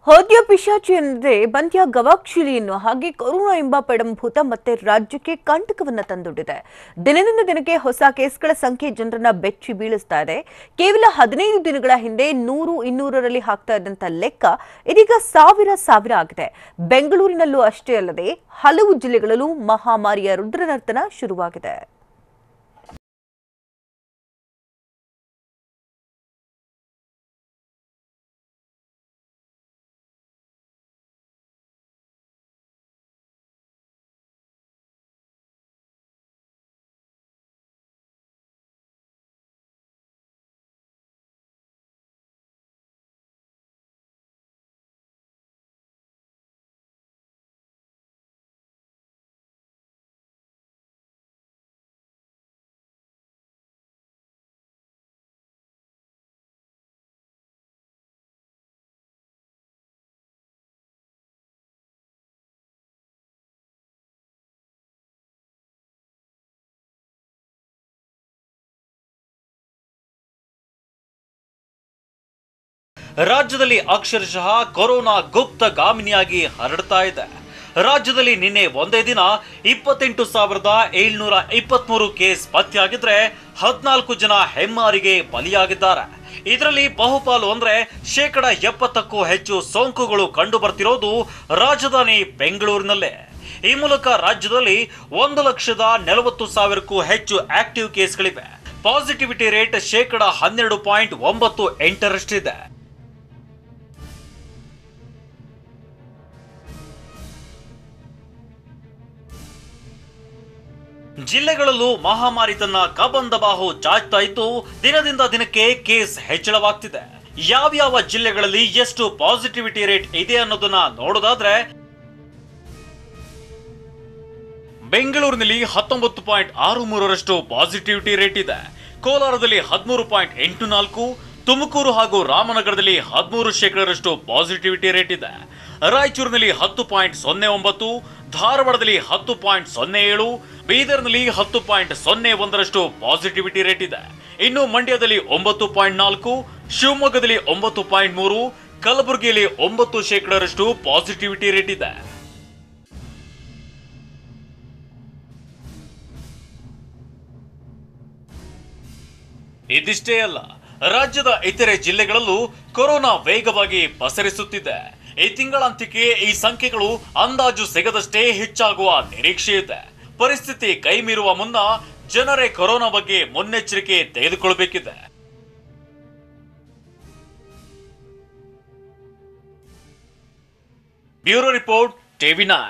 ಹೃದಯ ಪಿಶಾಚಿ ಎಂದರೆ ಬಂದ್ಯ ಗವಾಕ್ಷಿಲಿಯನ್ನು ಹಾಗೆ ಕೊರೋನಾ ಎಂಬ ಪೆಡಂಭೂತ ಮತ್ತೆ ರಾಜ್ಯಕ್ಕೆ ಕಂಟಕವನ್ನ ತಂದೊಡ್ಡಿದೆ. ದಿನದಿಂದ ದಿನಕ್ಕೆ ಹೊಸ ಕೇಸ್ಗಳ ಸಂಖ್ಯೆ ಜನರನ್ನ ಬೆಚ್ಚಿ ಬೀಳಿಸ್ತಾ ಇದೆ. ಕೇವಲ 15 ದಿನಗಳ ಹಿಂದೆ 100-200ರಲ್ಲಿ ಹಾಕ್ತಾ ಇದ್ದಂತ ಲೆಕ್ಕ ಇದೀಗ ಸಾವಿರ ಆಗಿದೆ. ಬೆಂಗಳೂರಿನಲ್ಲೂ ಅಷ್ಟೇ ಅಲ್ಲದೆ ಹಲವು ಜಿಲ್ಲೆಗಳಲ್ಲೂ ಮಹಾಮಾರಿಯ ರುದ್ರನರ್ತನ ಶುರುವಾಗಿದೆ. ರಾಜ್ಯದಲ್ಲಿ ಅಕ್ಷರಶಃ ಕೊರೋನಾ ಗುಪ್ತಗಾಮಿನಿಯಾಗಿ ಹರಡ್ತಾ ಇದೆ. ರಾಜ್ಯದಲ್ಲಿ ನಿನ್ನೆ ಒಂದೇ ದಿನ 28,723 ಕೇಸ್ ಪತ್ತೆಯಾಗಿದ್ರೆ 14 ಜನ ಹೆಮ್ಮಾರಿಗೆ ಬಲಿಯಾಗಿದ್ದಾರೆ. ಇದರಲ್ಲಿ ಬಹುಪಾಲು ಅಂದ್ರೆ 70%ಕ್ಕೂ ಹೆಚ್ಚು ಸೋಂಕುಗಳು ಕಂಡು ಬರ್ತಿರೋದು ರಾಜಧಾನಿ ಬೆಂಗಳೂರಿನಲ್ಲೇ. ಈ ಮೂಲಕ ರಾಜ್ಯದಲ್ಲಿ 1,40,40,000ಕ್ಕೂ ಹೆಚ್ಚು ಆಕ್ಟಿವ್ ಕೇಸ್ಗಳಿವೆ. Positivity rate 12.98%. ಜಿಲ್ಲೆಗಳಲ್ಲೂ ಮಹಾಮಾರಿ ತನ್ನ ಕಬಂದ ಬಾಹು ಚಾಚ್ತಾ ಇದ್ದು ದಿನದಿಂದ ದಿನಕ್ಕೆ ಕೇಸ್ ಹೆಚ್ಚಳವಾಗ್ತಿದೆ. ಯಾವ್ಯಾವ ಜಿಲ್ಲೆಗಳಲ್ಲಿ ಎಷ್ಟು ಪಾಸಿಟಿವಿಟಿ ರೇಟ್ ಇದೆ ಅನ್ನೋದನ್ನ ನೋಡೋದಾದ್ರೆ, ಬೆಂಗಳೂರಿನಲ್ಲಿ 19.63ರಷ್ಟು ಪಾಸಿಟಿವಿಟಿ ರೇಟ್ ಇದೆ. ಕೋಲಾರದಲ್ಲಿ 13.84, ತುಮಕೂರು ಹಾಗೂ ರಾಮನಗರದಲ್ಲಿ 13% ಪಾಸಿಟಿವಿಟಿ ರೇಟ್ ಇದೆ. ರಾಯಚೂರಿನಲ್ಲಿ 10.09, ಧಾರವಾಡದಲ್ಲಿ 10.07, ಬೀದರ್ನಲ್ಲಿ 10.01ರಷ್ಟು ಪಾಸಿಟಿವಿಟಿ ರೇಟ್ ಇದೆ. ಇನ್ನು ಮಂಡ್ಯದಲ್ಲಿ 9.4, ಶಿವಮೊಗ್ಗದಲ್ಲಿ 9.3, ಕಲಬುರಗಿಯಲ್ಲಿ 9%ರಷ್ಟು ಪಾಸಿಟಿವಿಟಿ ರೇಟ್ ಇದೆ. ಇದಿಷ್ಟೇ ಅಲ್ಲ, ರಾಜ್ಯದ ಇತರೆ ಜಿಲ್ಲೆಗಳಲ್ಲೂ ಕೊರೋನಾ ವೇಗವಾಗಿ ಪಸರಿಸುತ್ತಿದೆ. ಈ ತಿಂಗಳಾಂತ್ಯಕ್ಕೆ ಈ ಸಂಖ್ಯೆಗಳು ಅಂದಾಜು ಸಿಗದಷ್ಟೇ ಹೆಚ್ಚಾಗುವ ನಿರೀಕ್ಷೆ ಇದೆ. ಪರಿಸ್ಥಿತಿ ಕೈ ಮೀರುವ ಮುನ್ನ ಜನರೇ ಕೊರೋನಾ ಬಗ್ಗೆ ಮುನ್ನೆಚ್ಚರಿಕೆ ತೆಗೆದುಕೊಳ್ಳಬೇಕಿದೆ. Bureau report, ಟಿವಿ9.